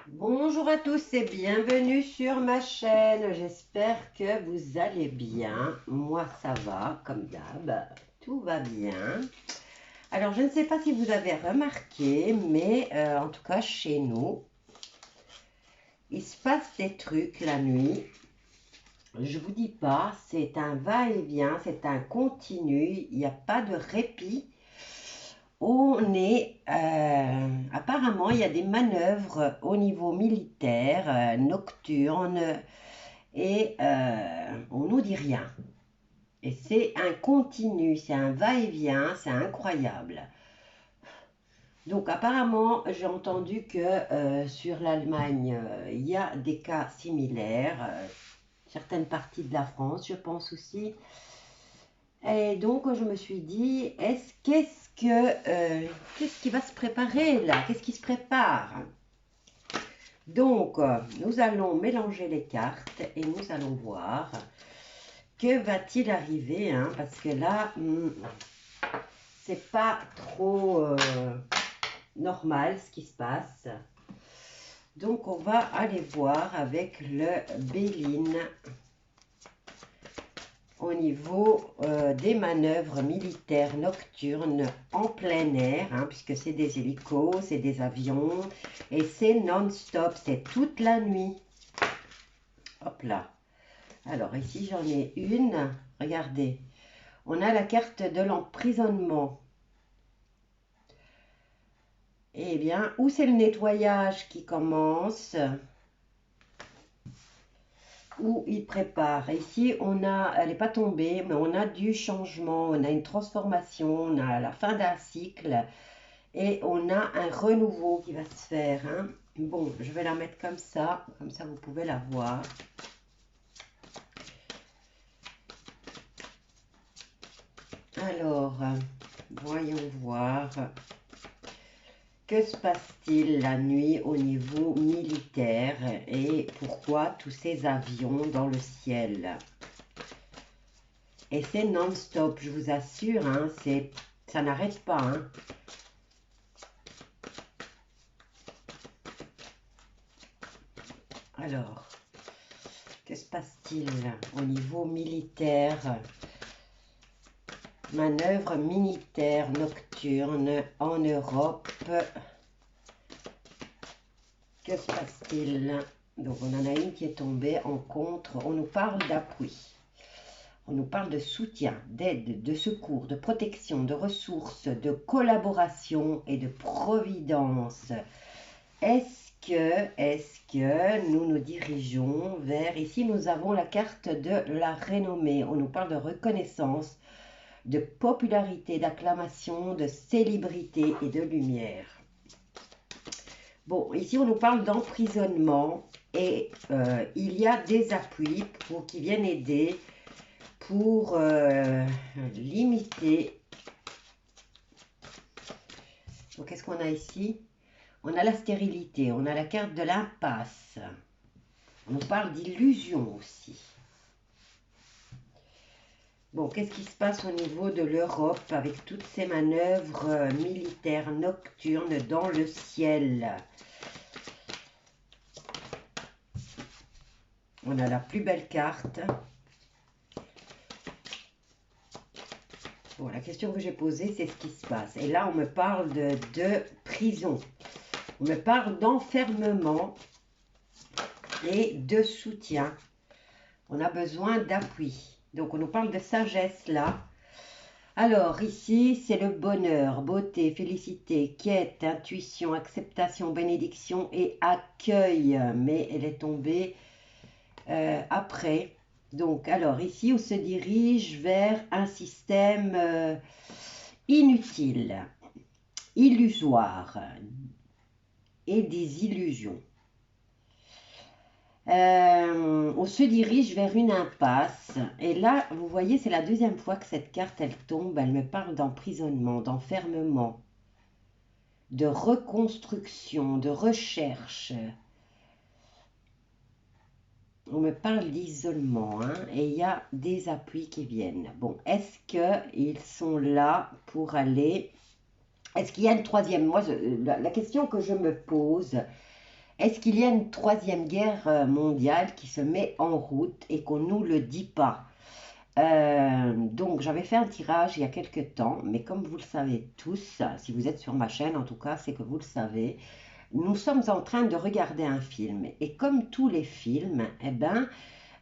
Bonjour à tous et bienvenue sur ma chaîne. J'espère que vous allez bien. Moi, ça va, comme d'hab. Tout va bien. Alors, je ne sais pas si vous avez remarqué, mais en tout cas, chez nous, il se passe des trucs la nuit. Je vous dis pas, c'est un va-et-vient, c'est un continu. Il n'y a pas de répit. Apparemment, il y a des manœuvres au niveau militaire, nocturnes, et on nous dit rien. Et c'est un continu, c'est un va-et-vient, c'est incroyable. Donc apparemment, j'ai entendu que sur l'Allemagne, il y a des cas similaires, certaines parties de la France, je pense aussi. Et donc je me suis dit, qu'est-ce qui va se préparer là? Qu'est-ce qui se prépare? Donc nous allons mélanger les cartes et nous allons voir. Que va-t-il arriver, hein? Parce que là, c'est pas trop normal ce qui se passe. Donc, on va aller voir avec le Béline au niveau des manœuvres militaires nocturnes en plein air, hein, puisque c'est des hélicos, c'est des avions, et c'est non-stop, c'est toute la nuit. Hop là. Alors, ici, j'en ai une. Regardez. On a la carte de l'emprisonnement. Eh bien, où c'est le nettoyage qui commence, où il prépare. Ici, elle n'est pas tombée, mais on a du changement, on a une transformation, on a la fin d'un cycle et on a un renouveau qui va se faire, hein. Bon, je vais la mettre comme ça vous pouvez la voir. Alors, voyons voir. Que se passe-t-il la nuit au niveau militaire et pourquoi tous ces avions dans le ciel? Et c'est non-stop, je vous assure, hein, ça n'arrête pas, hein. Alors, que se passe-t-il au niveau militaire? Manœuvre militaire nocturne en Europe. Que se passe-t-il? Donc, on en a une qui est tombée en contre. On nous parle d'appui. On nous parle de soutien, d'aide, de secours, de protection, de ressources, de collaboration et de providence. Est-ce que nous nous dirigeons vers... Ici, nous avons la carte de la renommée. On nous parle de reconnaissance, de popularité, d'acclamation, de célébrité et de lumière. Bon, ici, on nous parle d'emprisonnement et il y a des appuis qui viennent aider pour limiter. Donc, qu'est-ce qu'on a ici? On a la stérilité, on a la carte de l'impasse. On nous parle d'illusion aussi. Bon, qu'est-ce qui se passe au niveau de l'Europe avec toutes ces manœuvres militaires nocturnes dans le ciel? On a la plus belle carte. Bon, la question que j'ai posée, c'est ce qui se passe. Et là, on me parle de prison. On me parle d'enfermement et de soutien. On a besoin d'appui. Donc, on nous parle de sagesse là. Alors, ici, c'est le bonheur, beauté, félicité, quête, intuition, acceptation, bénédiction et accueil. Mais elle est tombée après. Donc, alors, ici, on se dirige vers un système inutile, illusoire et des illusions. On se dirige vers une impasse. Et là, vous voyez, c'est la deuxième fois que cette carte, elle tombe. Elle me parle d'emprisonnement, d'enfermement, de reconstruction, de recherche. On me parle d'isolement, hein, et il y a des appuis qui viennent. Bon, est-ce qu'ils sont là pour aller... Est-ce qu'il y a une troisième? Moi, la question que je me pose, Est-ce qu'il y a une troisième guerre mondiale qui se met en route et qu'on ne nous le dit pas? Donc, j'avais fait un tirage il y a quelques temps, mais comme vous le savez tous, si vous êtes sur ma chaîne, en tout cas, c'est que vous le savez, nous sommes en train de regarder un film. Et comme tous les films, eh ben,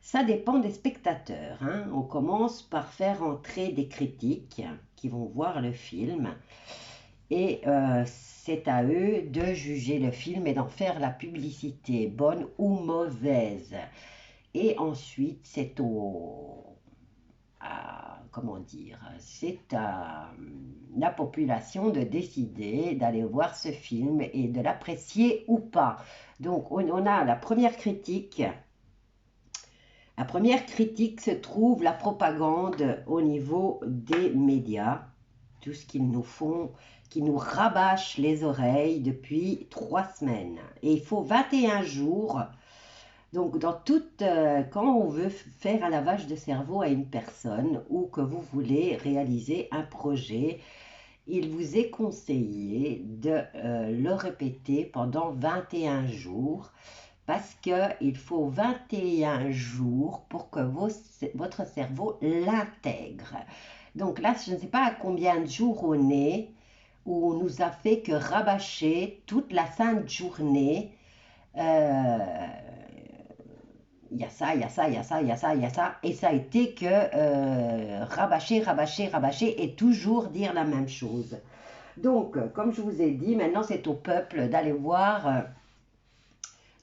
ça dépend des spectateurs, hein. On commence par faire entrer des critiques qui vont voir le film. Et c'est à eux de juger le film et d'en faire la publicité, bonne ou mauvaise. Et ensuite, c'est comment dire, c'est à la population de décider d'aller voir ce film et de l'apprécier ou pas. Donc, on a la première critique. La première critique se trouve la propagande au niveau des médias, tout ce qu'ils nous font, qui nous rabâchent les oreilles depuis 3 semaines. Et il faut 21 jours. Donc, quand on veut faire un lavage de cerveau à une personne ou que vous voulez réaliser un projet, il vous est conseillé de le répéter pendant 21 jours parce qu'il faut 21 jours pour que votre cerveau l'intègre. Donc là, je ne sais pas à combien de jours on est, où on nous a fait que rabâcher toute la sainte journée. Il y a ça, il y a ça, il y a ça, il y a ça, il y a ça. Et ça a été que rabâcher, rabâcher, rabâcher et toujours dire la même chose. Donc, comme je vous ai dit, maintenant c'est au peuple d'aller voir,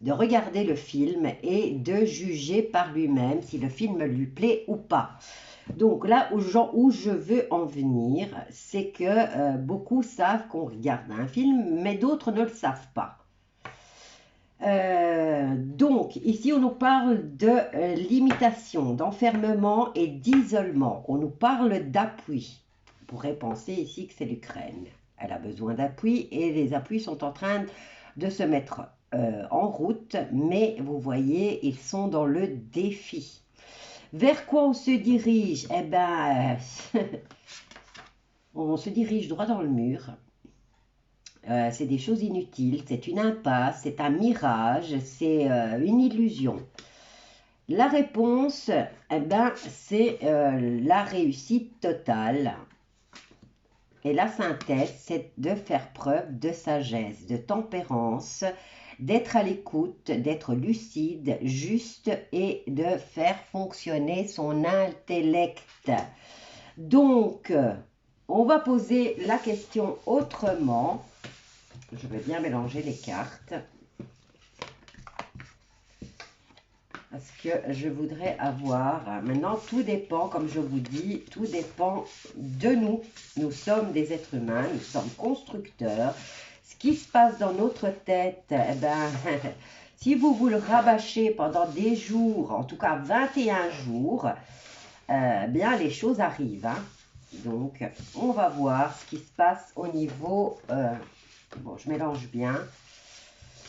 de regarder le film et de juger par lui-même si le film lui plaît ou pas. Donc là où je veux en venir, c'est que beaucoup savent qu'on regarde un film, mais d'autres ne le savent pas. Donc, ici, on nous parle de limitation, d'enfermement et d'isolement. On nous parle d'appui. On pourrait penser ici que c'est l'Ukraine. Elle a besoin d'appui et les appuis sont en train de se mettre en route, mais vous voyez, ils sont dans le défi. Vers quoi on se dirige? Eh bien, on se dirige droit dans le mur. C'est des choses inutiles, c'est une impasse, c'est un mirage, c'est une illusion. La réponse, eh ben, c'est la réussite totale. Et la synthèse, c'est de faire preuve de sagesse, de tempérance, d'être à l'écoute, d'être lucide, juste et de faire fonctionner son intellect. Donc, on va poser la question autrement. Je vais bien mélanger les cartes. Parce que je voudrais avoir... Maintenant, tout dépend, comme je vous dis, tout dépend de nous. Nous sommes des êtres humains, nous sommes constructeurs. Ce qui se passe dans notre tête, eh ben, si vous le rabâchez pendant des jours, en tout cas 21 jours, bien les choses arrivent. Hein. Donc, on va voir ce qui se passe au niveau... bon, je mélange bien.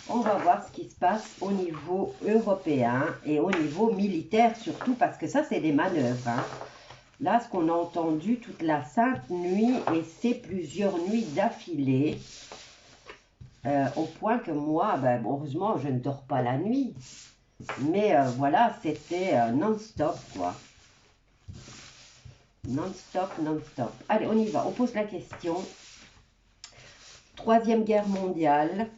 On va voir ce qui se passe au niveau européen et au niveau militaire surtout, parce que ça, c'est des manœuvres. Hein. Là, ce qu'on a entendu toute la sainte nuit, et c'est plusieurs nuits d'affilée, au point que moi, ben, heureusement, je ne dors pas la nuit. Mais voilà, c'était non-stop, quoi. Non-stop, non-stop. Allez, on y va. On pose la question. Troisième guerre mondiale.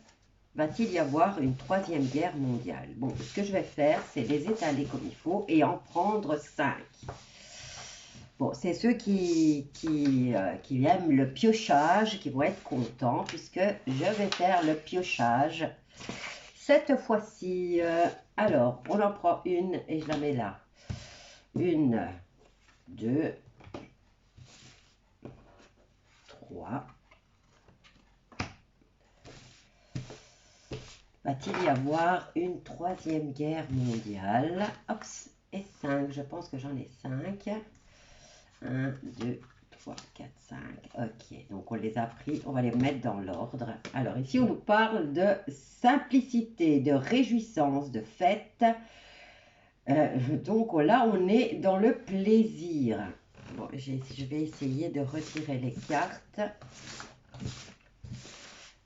Va-t-il y avoir une troisième guerre mondiale? Bon, ce que je vais faire, c'est les étaler comme il faut et en prendre 5. Bon, c'est ceux qui aiment le piochage qui vont être contents puisque je vais faire le piochage cette fois-ci. Alors, on en prend une et je la mets là. 1, 2, 3. Va-t-il y avoir une troisième guerre mondiale? Ops, et 5, je pense que j'en ai 5. 1, 2, 3, 4, 5. Ok, donc on les a pris, on va les mettre dans l'ordre. Alors ici, on nous parle de simplicité, de réjouissance, de fête. Donc là, on est dans le plaisir. Bon, je vais essayer de retirer les cartes.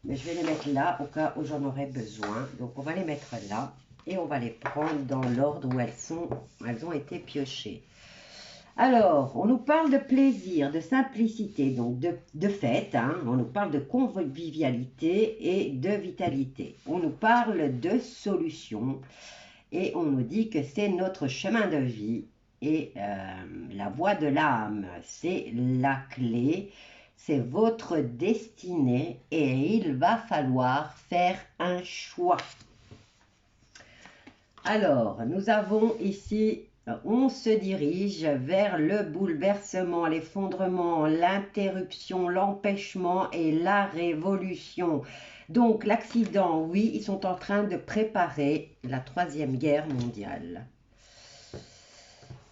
Mais je vais les mettre là au cas où j'en aurai besoin. Donc on va les mettre là et on va les prendre dans l'ordre où elles ont été piochées. Alors, on nous parle de plaisir, de simplicité, donc de fête, hein. On nous parle de convivialité et de vitalité. On nous parle de solutions et on nous dit que c'est notre chemin de vie et la voie de l'âme, c'est la clé, c'est votre destinée et il va falloir faire un choix. Alors, nous avons ici... On se dirige vers le bouleversement, l'effondrement, l'interruption, l'empêchement et la révolution. Donc l'accident, oui, ils sont en train de préparer la 3e guerre mondiale.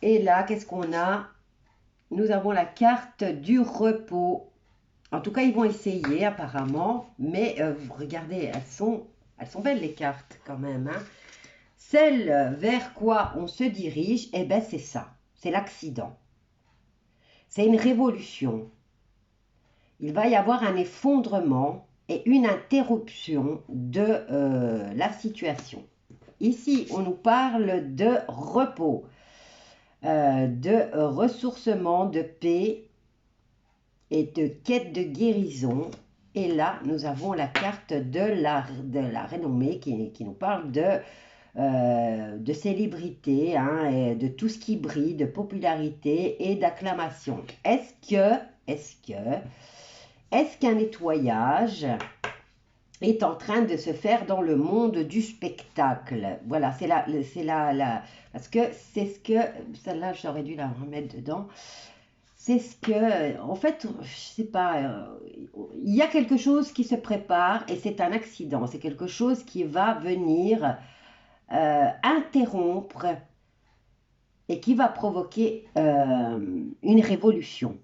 Et là, qu'est-ce qu'on a? Nous avons la carte du repos. En tout cas, ils vont essayer apparemment, mais regardez, elles sont belles les cartes quand même, hein. Celle vers quoi on se dirige, eh bien c'est ça, c'est l'accident. C'est une révolution. Il va y avoir un effondrement et une interruption de la situation. Ici, on nous parle de repos, de ressourcement, de paix et de quête de guérison. Et là, nous avons la carte de la renommée qui nous parle de célébrité, hein, et de tout ce qui brille, de popularité et d'acclamation. Est-ce qu'un nettoyage est en train de se faire dans le monde du spectacle? Voilà, parce que c'est ce que, celle-là j'aurais dû la remettre dedans. C'est ce que, en fait, je sais pas, il y a quelque chose qui se prépare et c'est un accident, c'est quelque chose qui va venir interrompre et qui va provoquer une révolution.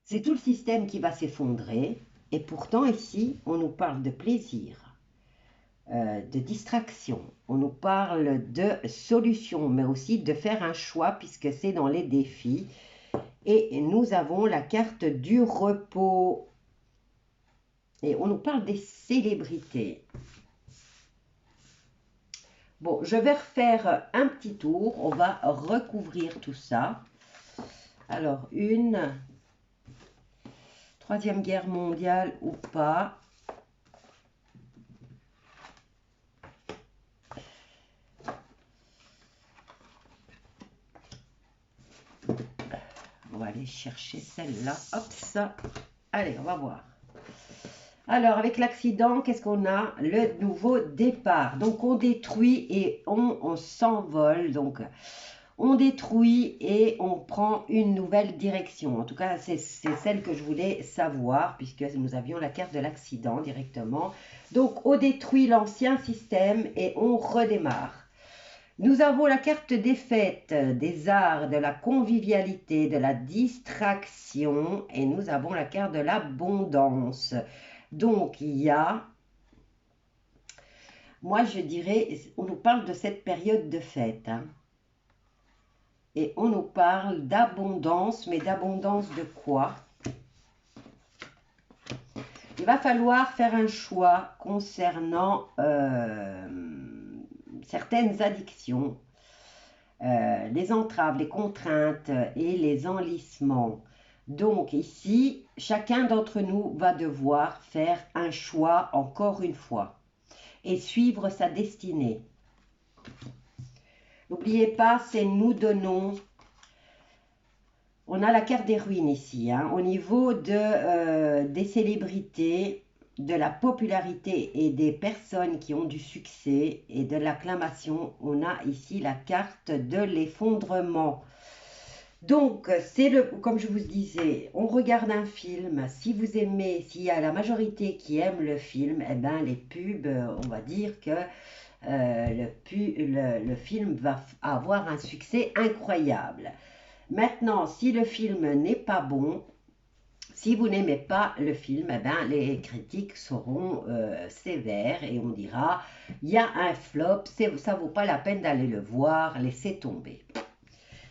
C'est tout le système qui va s'effondrer et pourtant ici on nous parle de plaisir, de distraction, on nous parle de solution mais aussi de faire un choix puisque c'est dans les défis et nous avons la carte du repos et on nous parle des célébrités. Bon, je vais refaire un petit tour. On va recouvrir tout ça. Alors, une 3e guerre mondiale ou pas. On va aller chercher celle-là. Hop, ça. Allez, on va voir. Alors, avec l'accident, qu'est-ce qu'on a? Le nouveau départ. Donc, on détruit et on s'envole. Donc, on détruit et on prend une nouvelle direction. En tout cas, c'est celle que je voulais savoir, puisque nous avions la carte de l'accident directement. Donc, on détruit l'ancien système et on redémarre. Nous avons la carte des fêtes, des arts, de la convivialité, de la distraction. Et nous avons la carte de l'abondance. Donc, il y a, moi je dirais, on nous parle de cette période de fête, hein, et on nous parle d'abondance, mais d'abondance de quoi? Il va falloir faire un choix concernant certaines addictions, les entraves, les contraintes et les enlissements. Donc ici, chacun d'entre nous va devoir faire un choix encore une fois et suivre sa destinée. N'oubliez pas, c'est nous donnons. On a la carte des ruines ici, hein, au niveau des célébrités, de la popularité et des personnes qui ont du succès et de l'acclamation. On a ici la carte de l'effondrement. Donc, comme je vous disais, on regarde un film. Si vous aimez, s'il y a la majorité qui aime le film, eh ben, les pubs, on va dire que le film va avoir un succès incroyable. Maintenant, si le film n'est pas bon, si vous n'aimez pas le film, eh ben, les critiques seront sévères et on dira, il y a un flop, ça ne vaut pas la peine d'aller le voir, laissez tomber.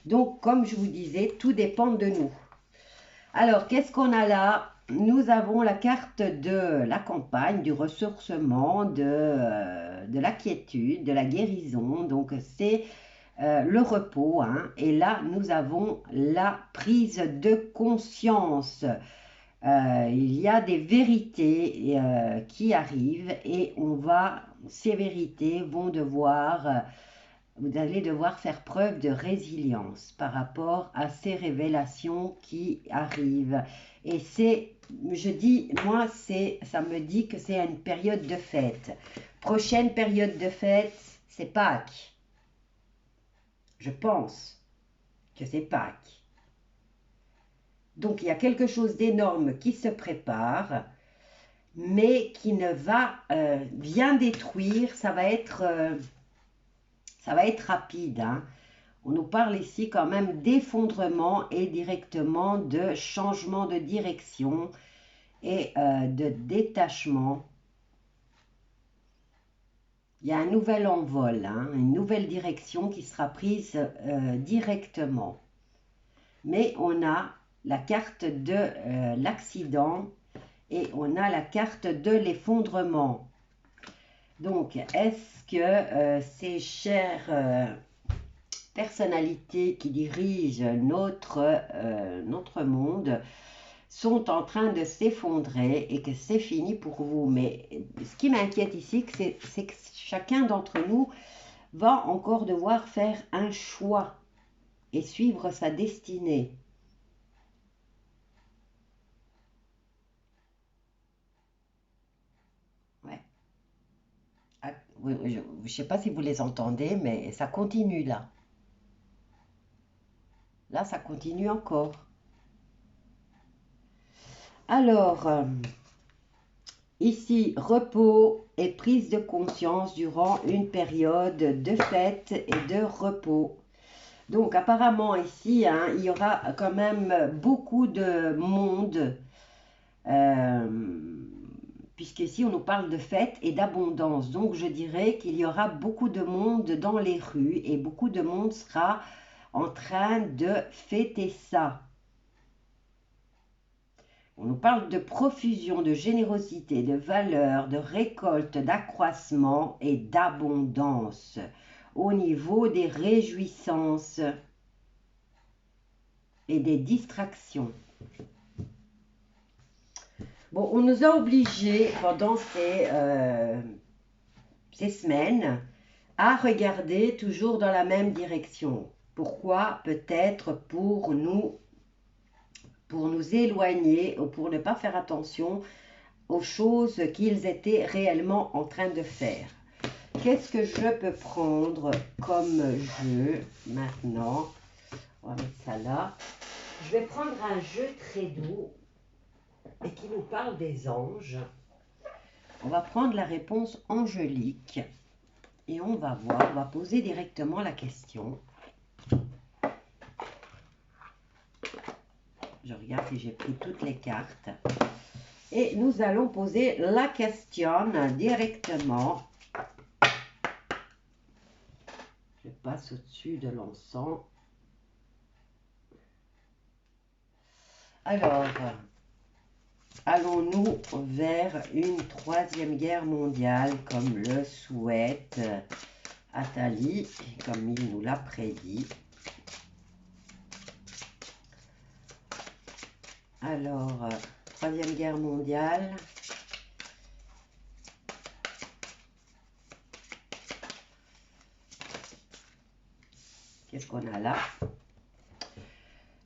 Donc, comme je vous disais, tout dépend de nous. Alors, qu'est-ce qu'on a là? nous avons la carte de la campagne, du ressourcement, de la quiétude, de la guérison. Donc, c'est le repos. Hein. Et là, nous avons la prise de conscience. Il y a des vérités qui arrivent et ces vérités vont devoir... vous allez devoir faire preuve de résilience par rapport à ces révélations qui arrivent. Et ça me dit que c'est une période de fête. Prochaine période de fête, c'est Pâques. Je pense que c'est Pâques. Donc, il y a quelque chose d'énorme qui se prépare, mais qui ne va bien détruire. Ça va être rapide. Hein. On nous parle ici quand même d'effondrement et directement de changement de direction et de détachement. Il y a un nouvel envol, hein, une nouvelle direction qui sera prise directement. Mais on a la carte de l'accident et on a la carte de l'effondrement. Donc, est-ce que ces chères personnalités qui dirigent notre monde sont en train de s'effondrer et que c'est fini pour vous? Mais ce qui m'inquiète ici, c'est que chacun d'entre nous va encore devoir faire un choix et suivre sa destinée. Ouais. Oui, je ne sais pas si vous les entendez, mais ça continue là. Là, ça continue encore. Alors, ici, repos et prise de conscience durant une période de fête et de repos. Donc, apparemment, ici, hein, il y aura quand même beaucoup de monde, puisqu'ici, on nous parle de fête et d'abondance. Donc, je dirais qu'il y aura beaucoup de monde dans les rues et beaucoup de monde sera en train de fêter ça. On nous parle de profusion, de générosité, de valeur, de récolte, d'accroissement et d'abondance au niveau des réjouissances et des distractions. Bon, on nous a obligés pendant ces semaines à regarder toujours dans la même direction. Pourquoi? Peut-être pour nous éloigner ou pour ne pas faire attention aux choses qu'ils étaient réellement en train de faire. Qu'est-ce que je peux prendre comme jeu maintenant? On va mettre ça là. Je vais prendre un jeu très doux et qui nous parle des anges. On va prendre la réponse angélique et on va voir, on va poser directement la question. Je regarde si j'ai pris toutes les cartes. Et nous allons poser la question directement. Je passe au-dessus de l'encens. Alors, allons-nous vers une troisième guerre mondiale comme le souhaite Atali, comme il nous l'a prédit? Alors, troisième guerre mondiale. Qu'est-ce qu'on a là?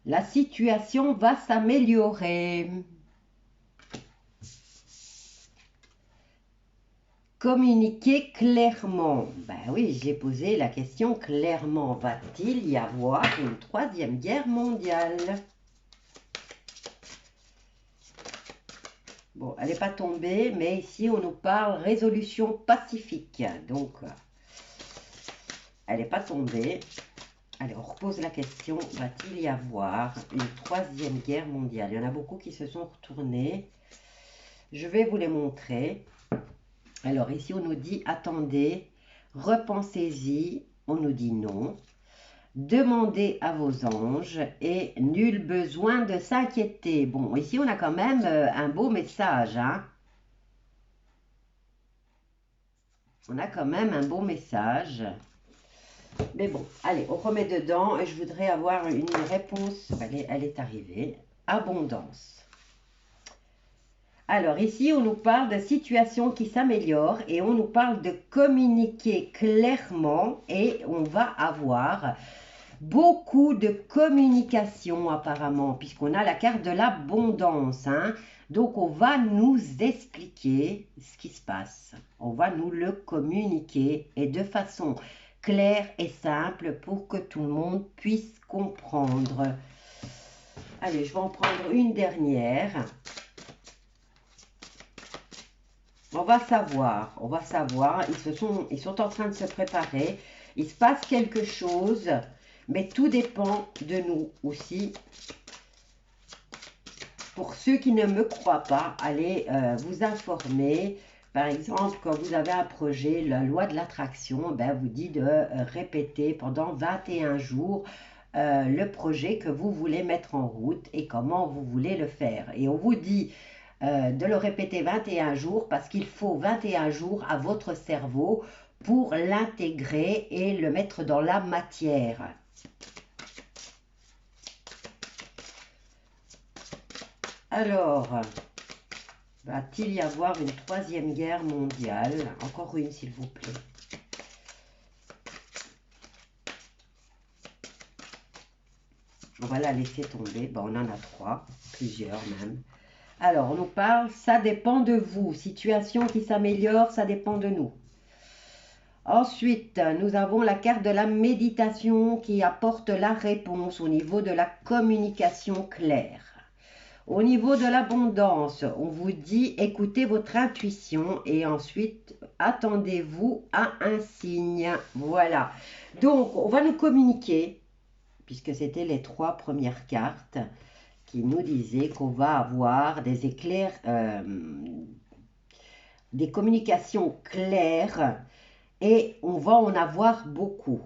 La situation va s'améliorer. Communiquer clairement. Ben oui, j'ai posé la question clairement. Va-t-il y avoir une troisième guerre mondiale? Bon, elle n'est pas tombée, mais ici, on nous parle résolution pacifique. Donc, elle n'est pas tombée. Allez, on repose la question. Va-t-il y avoir une troisième guerre mondiale? Il y en a beaucoup qui se sont retournés. Je vais vous les montrer. Alors, ici, on nous dit, attendez, repensez-y. On nous dit non. Demandez à vos anges et nul besoin de s'inquiéter. Bon, ici, on a quand même un beau message, hein. On a quand même un beau message. Mais bon, allez, on remet dedans et je voudrais avoir une réponse. Elle est arrivée. Abondance. Alors ici, on nous parle de situations qui s'améliorent et on nous parle de communiquer clairement et on va avoir beaucoup de communication apparemment puisqu'on a la carte de l'abondance, hein. Donc on va nous expliquer ce qui se passe. On va nous le communiquer et de façon claire et simple pour que tout le monde puisse comprendre. Allez, je vais en prendre une dernière. On va savoir, ils sont en train de se préparer, il se passe quelque chose, mais tout dépend de nous aussi. Pour ceux qui ne me croient pas, allez vous informer. Par exemple, quand vous avez un projet, la loi de l'attraction, ben, vous dit de répéter pendant 21 jours le projet que vous voulez mettre en route et comment vous voulez le faire. Et on vous dit de le répéter 21 jours parce qu'il faut 21 jours à votre cerveau pour l'intégrer et le mettre dans la matière. Alors, va-t-il y avoir une troisième guerre mondiale? Encore une, s'il vous plaît. On va la laisser tomber. Bon, on en a 3, plusieurs même. Alors, on nous parle, ça dépend de vous. Situation qui s'améliore, ça dépend de nous. Ensuite, nous avons la carte de la méditation qui apporte la réponse au niveau de la communication claire. Au niveau de l'abondance, on vous dit écoutez votre intuition et ensuite attendez-vous à un signe. Voilà. Donc, on va nous communiquer, puisque c'était les 3 premières cartes qui nous disaient qu'on va avoir des éclairs, des communications claires et on va en avoir beaucoup.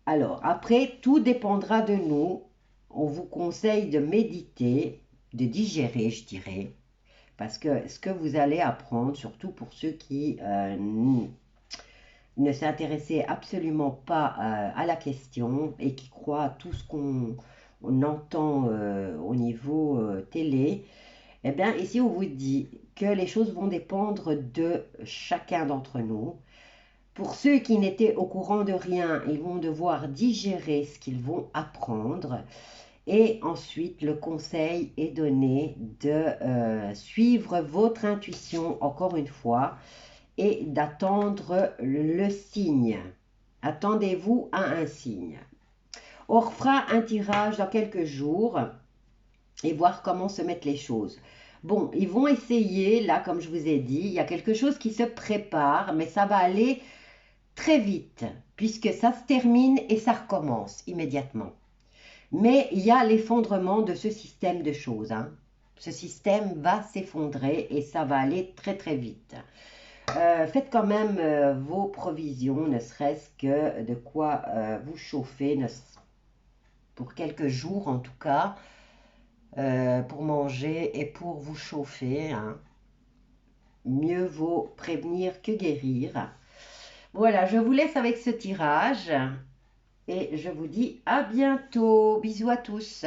Alors, après, tout dépendra de nous. On vous conseille de méditer, de digérer, je dirais, parce que ce que vous allez apprendre, surtout pour ceux qui ne s'intéressaient absolument pas à la question et qui croient à tout ce qu'on entend au niveau télé, eh bien, ici, on vous dit que les choses vont dépendre de chacun d'entre nous. Pour ceux qui n'étaient au courant de rien, ils vont devoir digérer ce qu'ils vont apprendre. Et ensuite, le conseil est donné de suivre votre intuition, encore une fois, et d'attendre le signe. Attendez-vous à un signe. On refera un tirage dans quelques jours et voir comment se mettent les choses. Bon, ils vont essayer, là, comme je vous ai dit, il y a quelque chose qui se prépare, mais ça va aller très vite, puisque ça se termine et ça recommence immédiatement. Mais il y a l'effondrement de ce système de choses, hein. Ce système va s'effondrer et ça va aller très très vite. Faites quand même vos provisions, ne serait-ce que de quoi vous chauffer, pour quelques jours en tout cas, pour manger et pour vous chauffer, hein. Mieux vaut prévenir que guérir. Voilà, je vous laisse avec ce tirage et je vous dis à bientôt. Bisous à tous.